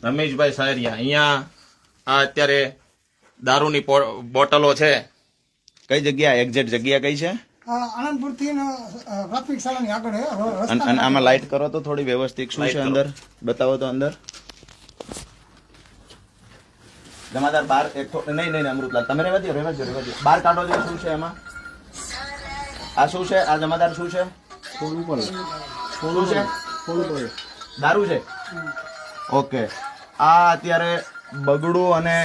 રમેશભાઈ સાયરિયા અહીંયા આ અત્યારે દારૂની બોટલો છે. કઈ જગ્યા એક્ઝેક્ટ જગ્યા કઈ છે? આણંદપુર થી પ્રાથમિક શાળાની આગળ હે. અને આમાં લાઈટ કરો તો થોડી વ્યવસ્થિત. શું છે અંદર બતાવો તો. અંદર જમાદાર બાર નહીં અમૃતલાલ તમે રહેવા દો બાર કાઢો છો. શું છે એમાં? આ શું છે? આ જમાદાર શું છે? શું છે? દારૂ છે. ઓકે. આ અત્યારે બગડું અને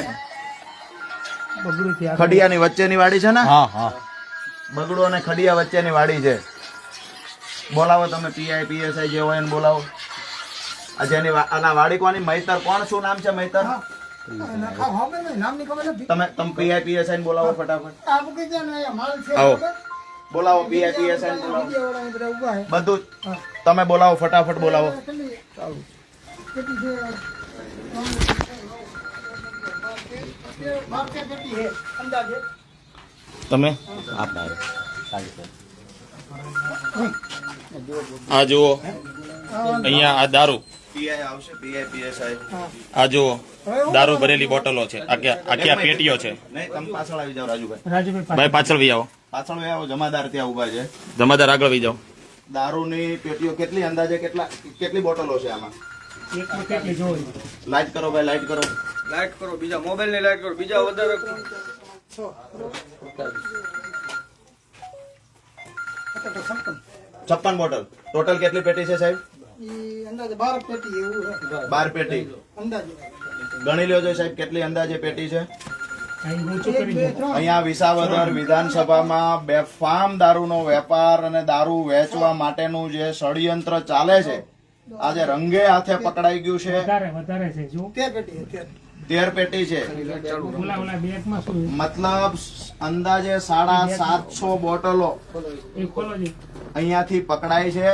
ખડિયાની વચ્ચેની વાડી છે ને? હા હા. બગડું અને ખડિયા વચ્ચેની વાડી છે. બોલાવો તમે પીઆઈ પીએસઆઈ જે હોય એને બોલાવો. આ જેની આના વાડી કોની? મૈતર. કોણ? શું નામ છે મૈતર? તમે પીઆઈ પીએસઆઈ ને બોલાવો ફટાફટ. આવો બોલાવો પીઆઈ પીએસઆઈ ને બોલાવો. બધું તમે બોલાવો ફટાફટ બોલાવો. તમે આ જુઓ અહીંયા આ દારૂ આ જુઓ દારૂ ભરેલી બોટલો છે. આખી પેટીઓ છે. નહીં તમે પાછળ આવી જાઓ રાજુભાઈ પાછળ વી આવો. પાછળ વી આવો. જમાદાર ત્યાં ઉભા છે. જમાદાર આગળ વી જાઓ. દારૂની પેટીઓ કેટલી અંદાજે કેટલી બોટલો છે આમાં? લાઈટ કરો ભાઈ, લાઈટ કરો. લાઈટ કરો. બીજા મોબાઈલ ની લાઈટ કરો. બીજા વધારે 56 બોટલ. ટોટલ કેટલી પેટી છે સાહેબ? અંદાજે 12 પેટી એવું છે. 12 પેટી અંદાજે ગણી લ્યો છો સાહેબ કેટલી અંદાજે પેટી છે? અહીંયા વિસાવદર વિધાનસભામાં બેફામ દારૂનો વેપાર અને દારૂ વેચવા માટેનું જે ષડયંત્ર ચાલે છે આજે રંગે હાથે પકડાઈ ગયું છે. 13 પેટી છે. મતલબ અંદાજે 750 બોટલો અહીંયાથી પકડાઈ છે.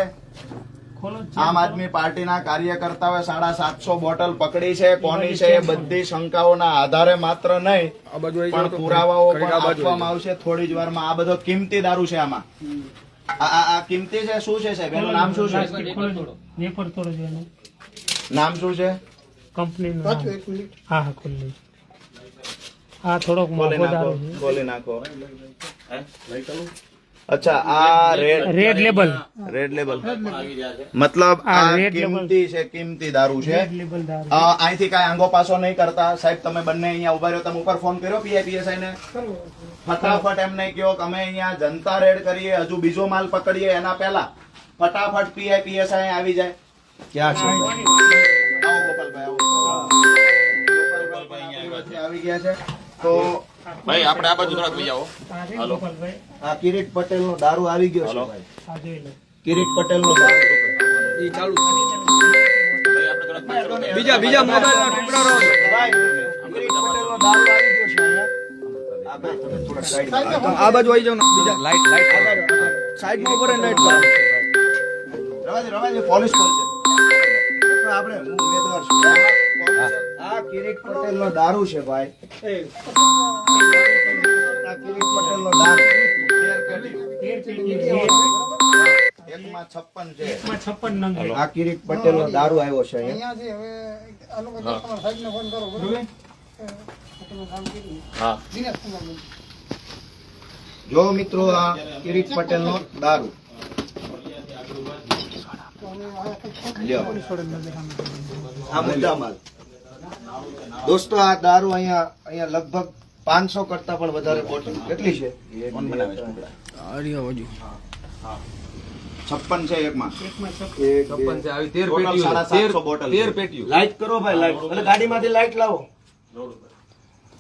આમ આદમી પાર્ટીના કાર્યકર્તાઓએ 750 બોટલ પકડી છે. કોની છે એ બધી શંકાઓના આધારે માત્ર નહીં પણ પુરાવાઓ પણ આપવામાં આવશે થોડી જ વારમાં. આ બધો કિંમતી દારૂ છે. આમાં આ કિંમતી છે. શું છે સાહેબ એનું નામ શું છે? નામ શું છે કંપનીનું? હા હા ખુલ્લી. આ થોડોક મોંઘો દારૂ છે. બોલી નાખો. અચ્છા આ રેડ લેબલ. રેડ લેબલ મતલબ આ કિંમતી છે. કિંમતી દારૂ છે. અહીંથી કઈ આંગો પાસો નહીં કરતા સાહેબ. તમે બંને અહીંયા ઉભા રહ્યો. તમે ઉપર ફોન કર્યો પીઆઈપીએસઆઈ ને? ફટાફટ એમ નહીં કહો કે અમે અહીંયા જનતા રેડ કરીએ હજુ બીજો માલ પકડીએ એના પહેલા ફટાફટ પીઆઈપીએસઆઈ આવી જાય. ક્યાં છે? આવો ગોપાલભાઈ, આવો. ગોપાલભાઈ આવી ગયા છે. તો ભાઈ આપણે આ બાજુ થોડાક લઈ આવો. હાલો. આ કિરીટ પટેલ નો દારૂ આવી ગયો છે ભાઈ. કિરીટ પટેલ નો દારૂ એ ચાલુ છે. બીજા મોબાઈલ ના ટુકડા રહો. ભાઈ કિરીટ પટેલ નો દારૂ આવી ગયો છે અહીંયા. આ બાજુ આવી જાવ ને. બીજા લાઈટ સાઈડ માં ઉપર લાઈટ કરો. રવાજી પોલીસ કોલ છે. આપણે ઉમેદવાર છું. આ કિરીટ પટેલ નો દારૂ છે ભાઈ. આ કિરીટ પટેલ નો દારૂ 56 નંગ. આ કિરીટ પટેલ નો દારૂ આવ્યો છે અહીંયા. અહીંયાથી હવે આ લોકો તમારા સાહેબને ફોન કરો બરોબર. હા દિનેશ કુમાર. જો મિત્રો આ કિરીટ પટેલ નો દારૂ લ્યો. આ મુદ્દા માલ દોસ્તો. આ દારૂ અહીંયા લગભગ 500 કરતા પણ વધારે બોટલ કેટલી છે? 56 છે એકમાં. 56 છે. આવી 13 પેટીઓ. લાઈટ કરો ભાઈ, લાઈટ. એટલે ગાડીમાંથી લાઈટ લાવો.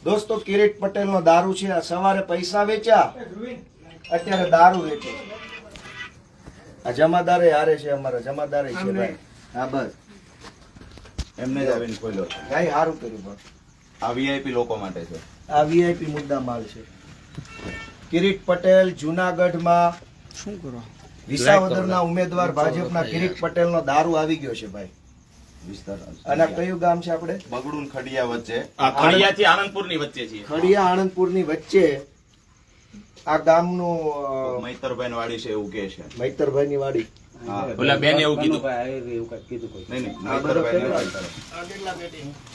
દોસ્તો કિરીટ પટેલ નો દારૂ છે. આ સવારે પૈસા વેચ્યા, અત્યારે દારૂ વેચે. આ જમાદારે હારે છે. અમારા જમાદારે છે ભાઈ. હા બસ એમને જ આવીને ખોલ્યો છે. કઈ સારું કર્યું પણ. આ વીઆઈપી લોકો માટે છે. આ વીઆઈપી મુદ્દા માલ છે. કિરીટ પટેલ જુનાગઢમાં શું કરો? વિસાવદરના ઉમેદવાર ભાજપના કિરીટ પટેલ નો દારૂ આવી ગયો છે ભાઈ. અને કયું ગામ છે આપણે? બગડું ખડિયા વચ્ચે. ખડિયા થી આણંદપુર ની વચ્ચે છે. ખડિયા આણંદપુર ની વચ્ચે આ ગામનું મૈતરભાઈ વાડી છે એવું કે છે. મૈતરભાઈ ની વાડી ઓલા બેન એવું કીધું નહીં, આ બધો કેટલા?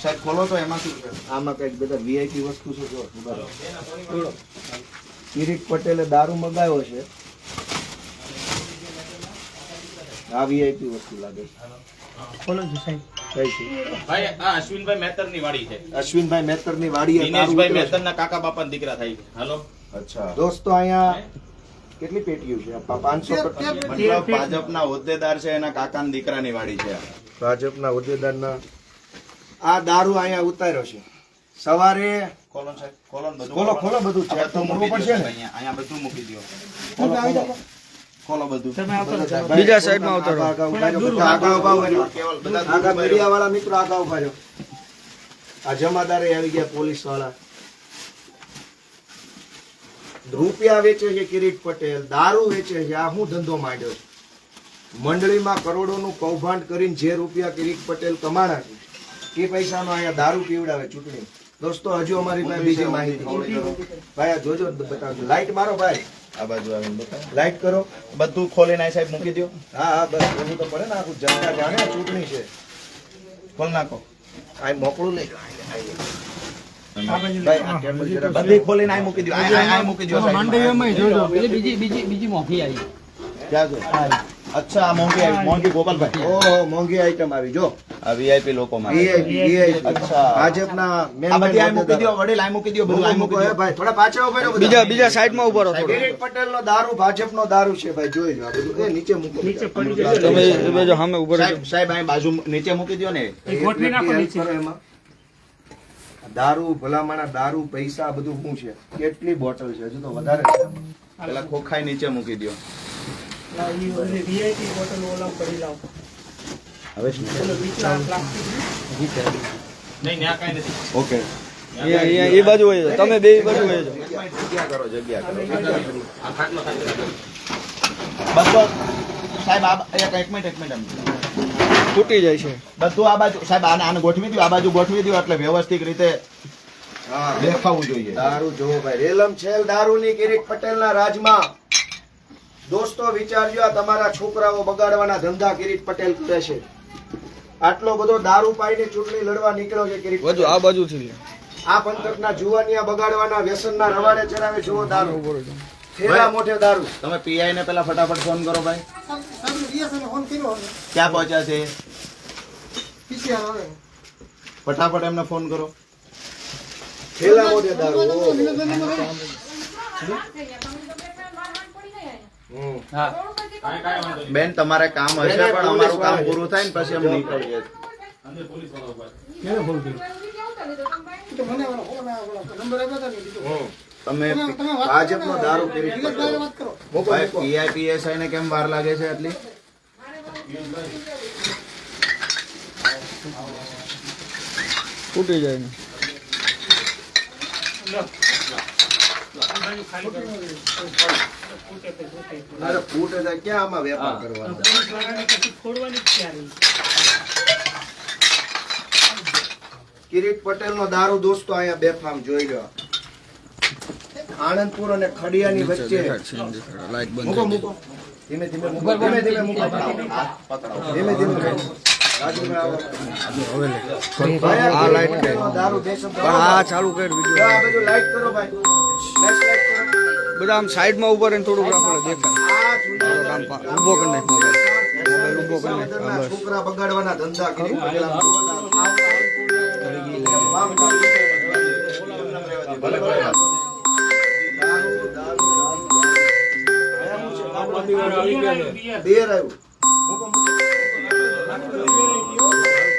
સાહેબ ખોલો તો એમાં શું છે? આમાં કઈક બધા વીઆઈપી વસ્તુ છે જો બરાબર. કિરીટ પટેલે દારૂ મગાવ્યો છે. આ વીઆઈપી વસ્તુ લાગે છે. ખોલો છો સાહેબ. કઈ છે? ભાઈ આ અશ્વિનભાઈ મહેતર ની વાડી છે. અશ્વિનભાઈ મહેતરની વાડીએ દારૂ દિનેશભાઈ ઉતર્યો મહેતર ના કાકા બાપા દીકરા થાય છે. હાલો છે. અચ્છા દોસ્તો અહીંયા કેટલી પેટીઓ છે? 500 મતલબ ભાજપના હોદ્દેદાર છે એના કાકાના દીકરાની વાડી છે. ભાજપના હોદ્દેદારના આ દારૂ અહીંયા ઉતાર્યો છે. સવારે ખોલો સાહેબ, ખોલો ને બધું. ખોલો ખોલો બધું ચેક તો મૂકી કરવું દો પડશે ને. અહીંયા અહીંયા બધું મૂકી દો. ખોલો, ખોલો. ખોલો બધું. તમે આવતો રહો. બીજા સાઈડમાં ઉતારો. આગળ ઉભા રહ્યો. બધા આગળ ઉભા રહ્યો. કેવલ બધા આગળ મીડિયાવાળા મિત્રો આગળ ઉભા રહ્યો. આ જમાદારે આવી ગયા પોલીસ વાળા. રૂપિયા વેચે છે કિરીટ પટેલ, દારૂ વેચે છે. આ હું ધંધો માંડ્યો છે. મંડળીમાં કરોડોનું કૌભાંડ કરીને જે રૂપિયા કિરીટ પટેલ કમાણા છે એ પૈસાનો અહીંયા દારૂ પીવડાવે ચૂંટણી. દોસ્તો હજુ અમારી પાસે બીજી માહિતી. ભાઈ આ જોજો બતાવજો. લાઈટ મારો ભાઈ, આ બાજુ આવીને બતાવો. લાઈટ કરો. બધું ખોલીને આ સાહેબ મૂકી દો. હા હા બસ એવું તો પડે ને. આખું જનતા જાણે આ ચૂંટણી છે. ખોલ નાખો. આ મોકળું નહીં. આ બાજુ ભાઈ આ ટેબલ જરા બધી ખોલીને આ મૂકી દો. આ મૂકી દો સાઈડમાં. જોજો. ક્યાં જો? અચ્છા આ મોંઘી આવી, મોંઘી ગોપાલભાઈ. ઓહો મોંઘી આઈટમ આવી જો. આ વીઆઈપી લોકો માટે. VIP. અચ્છા. ભાજપના main આ બધી આ મૂકી હોદ્દેદાર. દો, વડીલ આ મૂકી દો, બધું આ મૂકો, મૂકી મૂકો, દો. એ ભાઈ થોડા પાછા ઉભા રહો બધા. બીજા સાઈડમાં ઉભા રહો થોડું. કિરીટ પટેલનો દારૂ ભાજપનો દારૂ છે ભાઈ, જોઈ લો આ બધું. એ નીચે મૂકો. નીચે પડી જશે. તમે એ બાજુ સામે ઉભા રહેજો. સાહેબ અહીં બાજુ નીચે મૂકી દો ને. એ ગોઠવી નાખો help નીચે. કરો એમાં. દારૂ ભલામણા દારૂ પૈસા બધું શું છે? કેટલી બોટલ છે? હજુ તો વધારે છે આમાં. પેલા ખોખાઈ નીચે મૂકી દો. ના, ઈ ઓલી VIP બોટલ ઓલા પડી લાવો. હવે શું? પેલો બીચા પ્લાસ્ટિક નહીં ત્યાં કાંઈ નથી. ઓકે એ બાજુ હોય છે. તમે બે બાજુ હોય છો. જગ્યા કરો, જગ્યા કરો. આ ખાટલો બધો સાહેબ એક મિનિટ આમ. તૂટી જાય છે. બધું આ બાજુ સાહેબ આને ગોઠવી દો, આ બાજુ ગોઠવી દો એટલે વ્યવસ્થિત રીતે હા દેખાવું જોઈએ. દારૂ જોવો ભાઈ. રેલમ છેલ દારૂની કિરીટ પટેલના રાજમાં. દોસ્તો વિચારજો, આ તમારા છોકરાઓ બગાડવાના ધંધા કિરીટ પટેલ કરે છે. આટલો બધો દારૂ પાઈને ચૂંટણી લડવા નીકળ્યો છે કિરીટ બાજુ પટેલ. આ બાજુથી આ પંથકના જુવાનિયા બગાડવાના વ્યસનના રવાડે ચડાવે જુઓ દારૂ. થેલા મોઢે દારૂ. તમે પીઆઈ ને પેલા ફટાફટ ફોન કરો ભાઈ. સાહેબને DSL ને ફોન કર્યો હવે. ક્યાં પહોંચ્યા છે? PCR આવે. ફટાફટ એમને ફોન કરો. થેલા મોઢે દારૂ. ઓહો. હમ. બેન તમારે કામ હશે પણ અમારું કામ પૂરું થાય ને પછી અમે નીકળીએ. તો મને ઓલો ફોન આવ્યો, ઓલો નંબર આપ્યો હતો ને બીજો. હમ. તમે તમે વાત ભાજપનો દારૂ કિરીટ વિગતવાર પટેલ. વાત કરો. મૂકો, ભાઈ મૂકો. પીઆઈપીએસઆઈ ને કેમ વાર લાગે છે આટલી? તૂટી જાય ને. અરે ફૂટે જાય ક્યાં આમાં વેપાર કરવાનો? છોડવાની જ ક્યારે. કિરીટ પટેલનો દારૂ દોસ્તો અહીંયા બેફામ જોઈ લો. આણંદપુર અને ખડિયાની વચ્ચે. લાઈટ બંધ. મૂકો મૂકો. ધીમે ધીમે મૂકો. ધીમે ધીમે મૂકો. ધીમે ધીમે મૂકો. રાજુભાઈ આવો. ભાઈ, આ લાઈટ કે દારૂ દેશમ પણ આ ચાલુ કર આ વિડિયો. બધું લાઈટ કરો ભાઈ. ફ્લેશ લાઈટ કરો. બધા આમ સાઈડમાં ઉભા રહીને થોડુંક રાખો એટલે દેખાય. આ જૂના ઊભો કરી નાખ મોબાઈલ. મોબાઈલ ઊભો કરી નાખ. હા, બસ. છોકરા બગાડવાના ધંધા કિરીટ પટેલ આમ ભલે ભલે. દારૂ, દારૂ, દારૂ. બેર આવ્યું. મૂકો, મૂકો.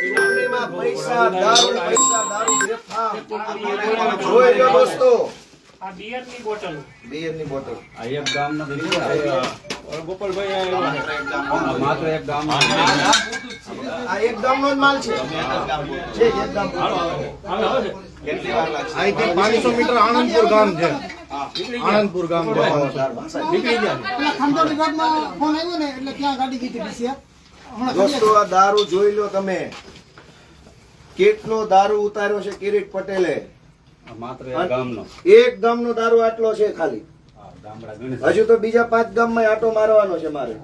ચૂંટણીમાં પૈસા દારૂ બેફામ. જોઈ લો દોસ્તો. આ બિયરની બોટલ. બેરની બોટલ. આ એક ગામનો જ માલ છે. છે એક ગામ. કેટલી વાર લાગશે? અહીંથી 500 મીટર આણંદપુર ગામ છે. આણંદપુર ગામ છે. પેલા ખાનગી વિભાગમાં ફોન આવ્યો ને એટલે ત્યાં ગાડી કીધી PCR. હમણાં દોસ્તો આ દારૂ જોઈ લો તમે. કેટલો દારૂ ઉતાર્યો છે કિરીટ પટેલે. એક ગામનો દારૂ આટલો છે ખાલી. હજુ તો બીજા 5 ગામમાં આટો મારવાનો છે મારે.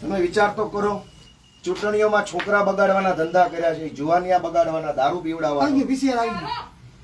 તમે વિચાર તો કરો, ચૂંટણીઓમાં છોકરા બગાડવાના ધંધા કર્યા છે, જુવાનિયા બગાડવાના, દારૂ આવી પીવડાવવાના. ગયું PCR આવી ગયું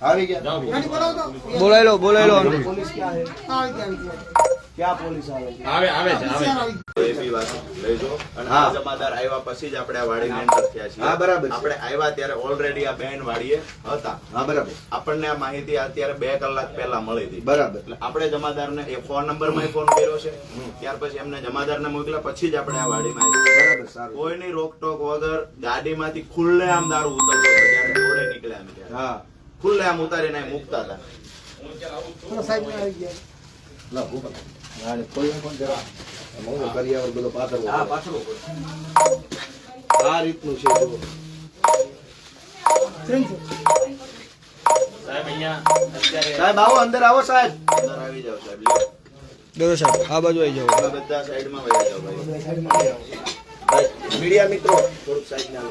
આવી ગયા ગાડી બોલાવો તો બોલાય લો પોલીસ ક્યાં છે? આવી ગયા ક્યાં પોલીસ આવે છે? આવે આવે છે આવે PCR આવી ગયું એ બી વાત લઈજો. અને હા. આ જમાદાર આવ્યા પછી જ આપણે આ વાડીને એન્ટર થયા છીએ. હા, બરાબર છે. આપણે આવ્યા ત્યારે ઓલરેડી આ બેન વાડીએ હતા. હા, બરાબર આપણને આ માહિતી અત્યારે 2 કલાક પહેલા મળી હતી. બરાબર. એટલે આપણે જમાદારને એ ફોન નંબરમાં ફોન કર્યો છે. ત્યાર પછી એમને જમાદારને મોકલ્યા પછી જ આપણે આ વાડીમાં આવ્યા. બરાબર, સારું. કોઈની રોકટોક વગર ગાડીમાંથી ખુલ્લેઆમ દારૂ ઉતરતો હતો. જ્યારે રોડે નીકળ્યા અમે ત્યારે. હા, ખુલ્લેઆમ ઉતારીને અહીં મૂકતા હતા. પેલા સાહેબ આવી ગયા લા, ઉભા. હા, ને ખોલીને ફોન જરા. આમાં કરિયાવર બધો પાથરવો હા, પડે. પાછળ પડે. આ રીતનું છે જુઓ. ફ્રેન્ડ છે સાહેબ અહીંયા અત્યારે સાહેબ આવો, અંદર આવો સાહેબ. અંદર આવી જાઓ સાહેબ. લ્યો. દોરો સાહેબ આ બાજુ આવી જાઓ. તમે બધા સાઈડમાં વહી જાઓ ભાઈ. ભાઈ, મીડિયા મિત્રો થોડુંક સાઈડ ના લો.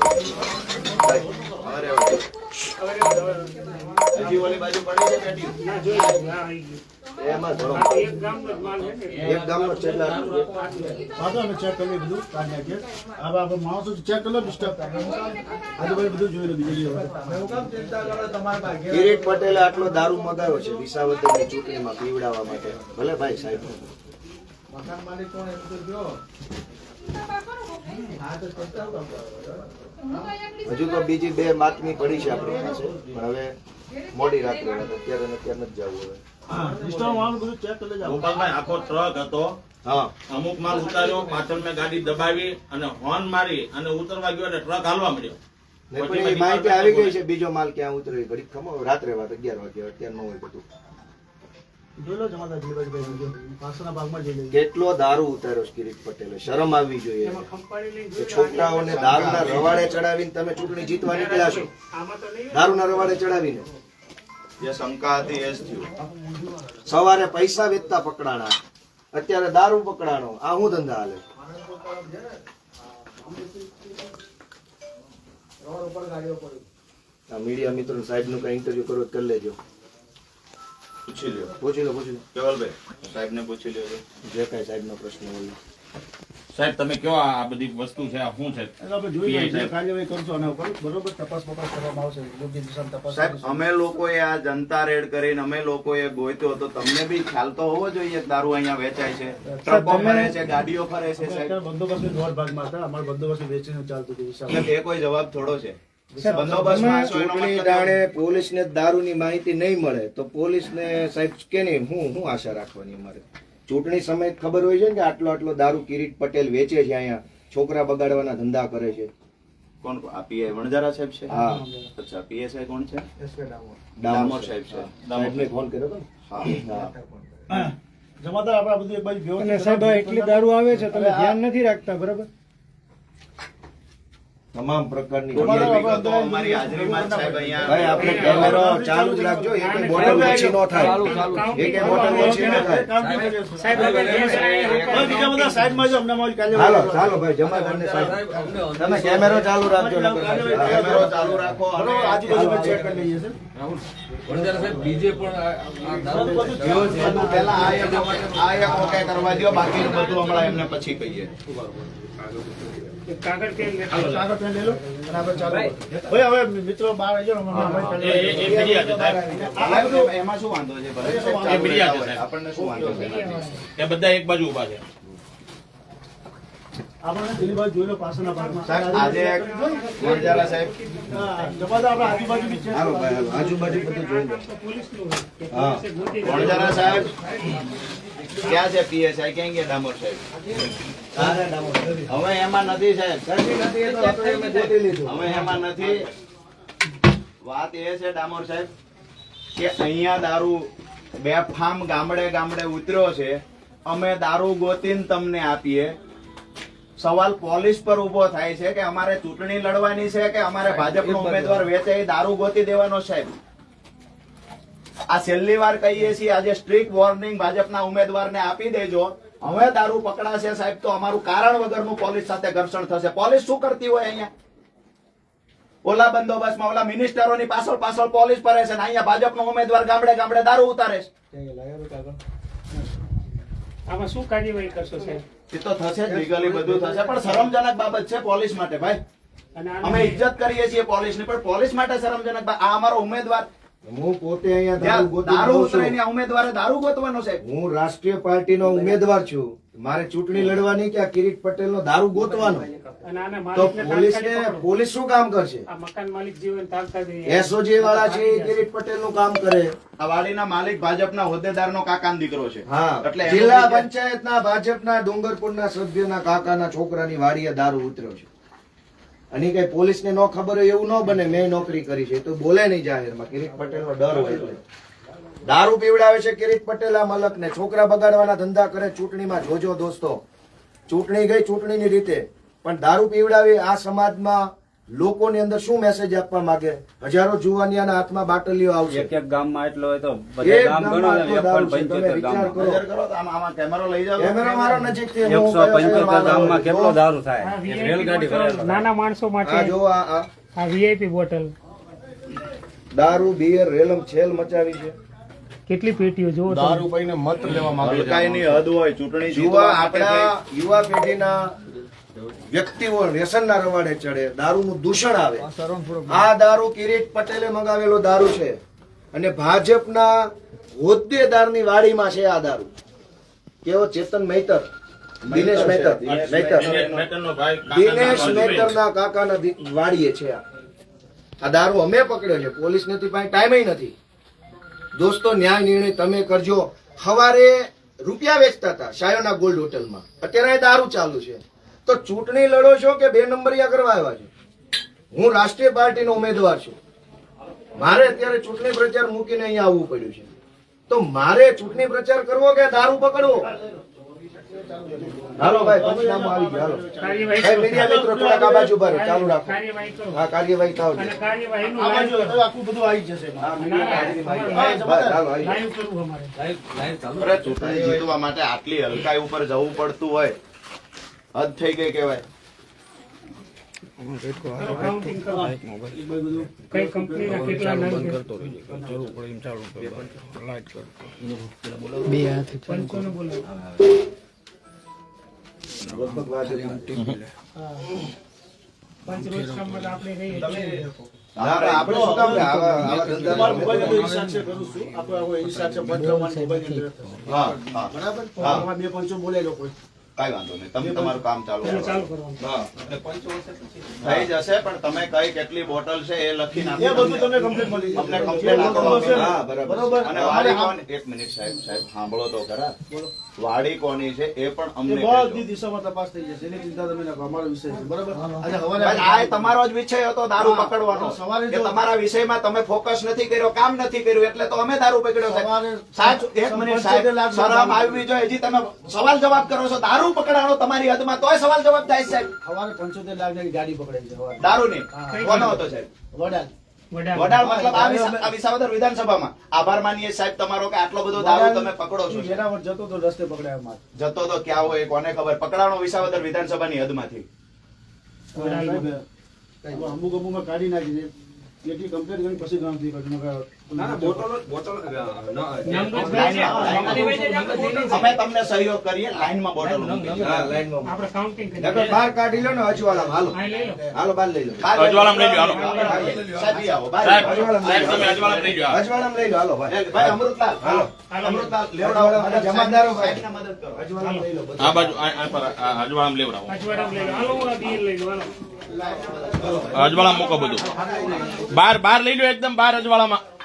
ભાઈ, અમારે આવજો. હજી ઓલી બાજુ પડી છે પેટીયું? એમાં ધરો. એક ગામનો જ માલ છે ને એક ગામનો ચેલા વાંધો અમે ચેક કરી બધું કાઢ નાખીએ આપણે માણસો ચેક કરી લો ડિસ્ટર્બ આજુબાજુ બધું જોઈ લો બીજી કિરીટ પટેલે આટલો દારૂ મગાવ્યો છે વિસાવદરની ચૂંટણીમાં પીવડાવવા માટે. ભલે ભાઈ સાહેબ, હજુ તો બીજી 2 બાતમી પડી છે આપણી પાસે, પણ હવે મોડી રાત્રે અત્યારે ને અત્યારે નથી જવું હવે. ડિસ્ટર્બ વાળું બધું ચેક કરી લેજો ગોપાલભાઈ આખો ટ્રક હતો. હા, અમુક માલ ઉતાર્યો, પાછળ મેં ગાડી દબાવી અને હોર્ન મારી અને ઉતરવા ગયો એટલે ટ્રક હાલવા મળ્યો. ને પણ એ માહિતી આવી ગઈ છે બીજો માલ ક્યાં ઉતરે. ઘડીક ખમો, રાત્રે વાત 11 વાગે, અત્યારે ન હોય બધું. જોઈ લો જમાદાર જીવાજીભાઈ પાછળના ભાગમાં જઈ લેજો કેટલો દારૂ ઉતાર્યો છે કિરીટ પટેલે. શરમ આવવી જોઈએ કે છોકરાઓને દારૂના રવાડે ચડાવીને તમે ચૂંટણી જીતવા નીકળ્યા છો. દારૂના રવાડે ચડાવીને જે શંકા હતી એ જ થયું. સવારે પૈસા વેચતા પકડાણા, અત્યારે દારૂ પકડાણો. આ શું ધંધા હાલે? આ મીડિયા મિત્રો સાહેબ નું કઈ ઇન્ટરવ્યુ કરો તો કરી લેજો. પૂછી લ્યો. પૂછી લો, પૂછી લો, કેવલભાઈ સાહેબને પૂછી લ્યો. જે કઈ સાહેબ નો પ્રશ્ન હોય. સાહેબ તમે કયો આ બધી વસ્તુ છે આ શું છે? એટલે આપણે જોઈ લઈએ જે કાર્યવાહી કરશો આના ઉપર બરોબર તપાસ કરવામાં આવશે યોગ્ય દિશામાં તપાસ સાહેબ કરીશું. અમે લોકોએ આ જનતા રેડ કરીને અમે લોકોએ ગોત્યો તો તમને બી ખ્યાલ તો હોવો જોઈએ કે દારૂ અહીંયા વેચાય છે, ટ્રકો ફરે છે, ગાડીઓ ફરે છે સાહેબ. અત્યારે બંદોબસ્તની દોઢ ભાગમાં હતા અમારે બંદોબસ્ત વેચીને ચાલતું હતું હિસાબ એટલે એ કોઈ જવાબ થોડો છે. બંદોબસ્તમાં છો એનો ચૂંટણી મતલબ ટાણે પોલીસને દારૂની માહિતી નહીં મળે તો પોલીસને સાહેબ કે નહીં, હું આશા રાખવાની અમારે? ચૂંટણી સમય ખબર હોય છે ને કે આટલો દારૂ કિરીટ પટેલ વેચે છે, અહીંયા છોકરા બગાડવાના ધંધા કરે છે. કોણ આ પીઆઈ વણજારા સાહેબ છે? હા, અચ્છા પીએસઆઈ કોણ છે? ડામોર સાહેબ છે. સાહેબને ફોન કર્યો હતો ને? હા. હા. જમાદાર આપણે આ બધું એક બાજુ વ્યવસ્થિત અને સાહેબ એટલી દારૂ આવે છે તમે ધ્યાન નથી રાખતા બરાબર તમામ પ્રકારની તમારા વિગતો અમારી હાજરીમાં જ સાહેબ અહીંયા ભાઈ આપણે કેમેરો ચાલુ જ રાખજો, એક બોટલ ઓછી ન થાય, એક બોટલ ઓછી ન થાય. સાહેબ હવે ગેસ બીજા બધા સાઈડમાં જો અમને અમારી હાલો કાર્યવાહી ચાલો ભાઈ, જમાદારને સાહેબ તમે કેમેરો ચાલુ રાખજો. નકર કેમેરો ચાલુ રાખો અને બરોબર આજુબાજુ ચેક કરી લઈએ છે પહેલા આ એક ઓકે કરવા દો, બાકીનું બધું હમણાં એમને પછી કહીએ. કાગળ પેન આગળ પેન લઈ લો અને આપણે ચાલુ કરીએ. ભાઈ હવે મિત્રો બહાર આવી જાઓ અમારી કાર્યવાહી એમાં શું વાંધો છે? ભલે એ ચાલુ મીડિયા છે, રહેતા હોય. આપણને શું વાંધો છે એનાથી? એ બધા એક બાજુ ઉભા છે. આપણે પેલી બાજુ જોઈ લો પાછળના ભાગમાં સાહેબ આજે વણજારા સાહેબ હા, જમાદાર આપણે આજુબાજુ બી ચેક હાલો ભાઈ, હાલો. આજુબાજુ બધું જોઈ લો. હા, વણજારા સાહેબ ક્યાં છે પીએસઆઈ? ક્યાં ગયા ડામોર સાહેબ? હવે એમાં નથી સાહેબ, હવે એમાં નથી. વાત એ છે ડામોર સાહેબ કે અહીંયા દારૂ બેફામ ગામડે ગામડે ઉતર્યો છે. અમે દારૂ ગોતીને તમને આપીએ. સવાલ પોલીસ પર ઉભો થાય છે કે અમારે ચૂંટણી લડવાની છે કે અમારે ભાજપનો ઉમેદવાર વેચે એ દારૂ ગોતી દેવાનો સાહેબ. આ છેલ્લી વાર કહીએ છીએ, આજે સ્ટ્રિક્ટ વોર્નિંગ ભાજપના ઉમેદવારને આપી દેજો. હવે દારૂ પકડાશે સાહેબ તો અમારું કારણ વગરનું પોલીસ સાથે ઘર્ષણ થશે. પોલીસ શું કરતી હોય અહીંયા? ઓલા બંદોબસ્તમાં ઓલા મિનિસ્ટરોની પાછળ પાછળ પોલીસ ફરે છે ને અહીંયા ભાજપનો ઉમેદવાર ગામડે ગામડે દારૂ ઉતારે છે. આમાં શું કાર્યવાહી કરશો સાહેબ એ તો થશે જ, લીગલી બધું થશે, પણ શરમજનક બાબત છે પોલીસ માટે ભાઈ. અને અમે ઇજ્જત કરીએ છીએ પોલીસની, પણ પોલીસ માટે શરમજનક. આ અમારો ઉમેદવાર હું પોતે અહીંયા દારૂ જ્યાં ગોતી દારૂ લઉં છું. ઉતરે ત્યાં ઉમેદવારે દારૂ ગોતવાનો છે. હું રાષ્ટ્રીય પાર્ટીનો ઉમેદવાર છું. મારે ચૂંટણી લડવાની કે આ કિરીટ પટેલનો દારૂ ગોતવાનો? અને આને તો માલિકને તાત્કાલિક પકડો. પોલીસ શું કામ કરશે? આ મકાન માલિક જીવન તાત્કાલિક એસઓજી વાળા છે એ કિરીટ પટેલનું કામ કરે. આ વાડીના માલિક ભાજપના હોદ્દેદારનો કાકાનો દીકરો છે. હા, એટલે એનું જિલ્લા લીધે- પંચાયતના ભાજપના ડુંગરપુરના સભ્યના કાકાના છોકરાની વાડીએ દારૂ ઉતર્યો છે. અને કઈ પોલીસને ન ખબર હોય એવું ન બને. મેં નોકરી કરી છે તો બોલે નહીં જાહેરમાં. કિરીટ પટેલનો ડર હોય એટલે દારૂ પીવડાવે છે કિરીટ પટેલ આ મલકને. છોકરા બગાડવાના ધંધા કરે. ચૂંટણીમાં જોજો દોસ્તો, ચૂંટણી ગઈ ચૂંટણીની રીતે, પણ દારૂ પીવડાવી આ સમાજમાં લોકોની અંદર શું મેસેજ આપવા માંગે? હજારો જુવાનિયાના હાથમાં બાટલીઓ આવશે. એક એક ગામમાં એટલો હોય તો એક બધા ગામ ગામમાં ગણો ને, આટલો દારૂ છે. 175 તમે વિચાર ગામમાં. કરો. નજર કરો તો આમાં કેમેરો લઈ જાઓ. કેમેરો મારો નજીકથી. હું 175 ગામમાં કેટલો દારૂ આ થાય? એક VIP રેલગાડી બોટલ ભરેલો. નાના માણસો આ માટે જો આ આ VIP બોટલ દારૂ બિયર રેલમ છેલ મચાવી છે. કેટલી પેટીઓ જોવો તમે. દારૂ પીને મત લેવા માંગે છે. હલકાઈની હદ હોય ચૂંટણી યુવા જીતવા માટે આપણા યુવા પેઢીના વ્યક્તિઓ વ્યસનના રવાડે ચડે, દારૂનું દૂષણ આવે. આ દારૂ કિરીટ પટેલે મંગાવેલો દારૂ છે અને ભાજપના હોદ્દેદારની વાડીમાં છે આ દારૂ. કેવો ચેતન મહેતર, દિનેશ મહેતર, દિનેશ મહેતરના કાકાના વાડીએ છે આ દારૂ. અમે પકડ્યો છે, પોલીસ નથી પાસે ટાઈમ નથી. દોસ્તો, ન્યાય નિર્ણય તમે કરજો. સવારે રૂપિયા વેચતા હતા શાયોના ગોલ્ડ હોટલમાં, અત્યારે અહીં દારૂ ચાલુ છે. તો ચૂંટણી લડો છો કે 2 નંબરિયા કરવા આવ્યા છો? હું રાષ્ટ્રીય પાર્ટીનો ઉમેદવાર છું. મારે અત્યારે ચૂંટણી પ્રચાર મૂકીને અહીંયા આવવું પડ્યું છે. તો મારે ચૂંટણી પ્રચાર કરવો કે દારૂ પકડવો? હાલો ભાઈ, પંચનામું આવી ગયું. હાલો કાર્યવાહી ભાઈ, મીડિયા મિત્રો થોડાક આ બાજુ ઉભા રહો. ચાલુ રાખો. કાર્યવાહી કરો હા, કાર્યવાહી થાવ અને છે. કાર્યવાહીનું આ બાજુ લાઈવ હવે આખું બધું આવી જ જશે એમાં. હાલો, આવી જાઓ. કરવું અમારે અરે ચૂંટણી જીતવા માટે આટલી હલકાઈ ઉપર જવું પડતું હોય, હદ થઈ ગઈ કહેવાય. કાઉન્ટિંગ કરો કઈ કંપનીના કેટલા નંગ છે પંચોને બોલાવો. લગભગ વાગે. પંચ રોજ કામમાં આપણે રહીએ છીએ. આપણે શું કામ આવા તમારા ધંધા? મોબાઈલનો હિસાબ છે કરું છું. આપણે આવો હિસાબ છે પંચાવન મોબાઈલ હા હા, બરાબર હા. આમાં 2 પંચો બોલે લોકો. કાંઈ વાંધો નહીં, તમે તમારું કામ ચાલુ એટલે કરો. ચાલુ કરવાનું. થઈ જશે, પણ તમે કઈ કેટલી બોટલ છે એ લખી એ નાખો. બધું તમે કમ્પ્લીટ મળી જશે. અમને complaint જે આપો. બોટલો છે ને, હા, બરાબર. બરોબર. અને અમારે વાડી આ- કોની? એક મિનિટ સાહેબ, સાહેબ સાંભળો તો ખરા. બોલો. વાડી કોની છે એ પણ એ અમને બધી કહેજો. દિશામાં તપાસ થઈ જશે. એની ચિંતા તમે ના કરો. અમારો વિષય છે. બરાબર. આજે ભાઈ, હવારે આ એ તમારો જ વિષય હતો દારૂ હા, પકડવાનો. સવારે કે જો- તમારા વિષયમાં તમે ફોકસ નથી કર્યો, કામ નથી કર્યું, એટલે તો અમે દારૂ પકડ્યો છે. સવારે સાહેબ, એક મિનિટ સાહેબ, 75 લાખ શરમ આવવી જોઈએ. હજી તમે સવાલ જવાબ કરો છો. દારૂ પકડાણો તમારી હદમાં, તોય સવાલ જવાબ થાય છે, સાહેબ. સવારે 75 લાખની ગાડી પકડાઈ છે સવારે. દારૂની હા. કોનો હતો સાહેબ? વડાલ. વડાલ. વડાળ મતલબ આ વિસાવદર વિધાનસભામાં. આભાર માનીએ સાહેબ તમારો કે આટલો બધો દારૂ તમે પકડો છો. ઈ વેરાવળ જતો તો રસ્તે પકડાયો માર. જતો તો ક્યાં હોય કોને ખબર. પકડાણો વિસાવદર વિધાનસભાની હદમાંથી. સાહેબ, અમુક અમુકમાં કાઢી નાખી છે. એટલી કમ્પ્લેટ કરી પછી ગામથી કાઢી અમે તમને સહયોગ કરીએ, લાઈનમાં બોટલ મૂકી. હા, લાઈનમાં. આપણે કાઉન્ટિંગ કરીએ. નકર બહાર કાઢી લો ને અજવાળામાં. હાલો હા, લઈ લો. હાલો, બહાર લઈ લો. અજવાળામાં લઈ લો, હાલો. સાહેબ, ઈ આવો, બહાર આવો. અજવાળામાં લઈ લો. અજવાળામાં લઈ લો. હાલો ભાઈ. ભાઈ અમૃતલાલ, હાલો. અમૃતલાલ લેવડાવો. અને જમાદારો ભાઈ. સાહેબને મદદ કરો. અજવાળામાં લઈ લો. આ બાજુ અજવાળામાં લેવડાવો. અજવાળામાં લઈ લો. હાલો, હું આ બિયર લઈ લો. હાલો. અજવાળામાં મૂકો બધું. બહાર લઈ લો, એકદમ બહાર અજવાળામાં.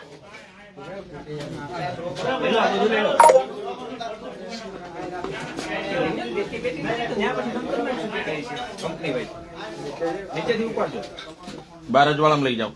બહાર અજવાળામાં લઈ જાઓ.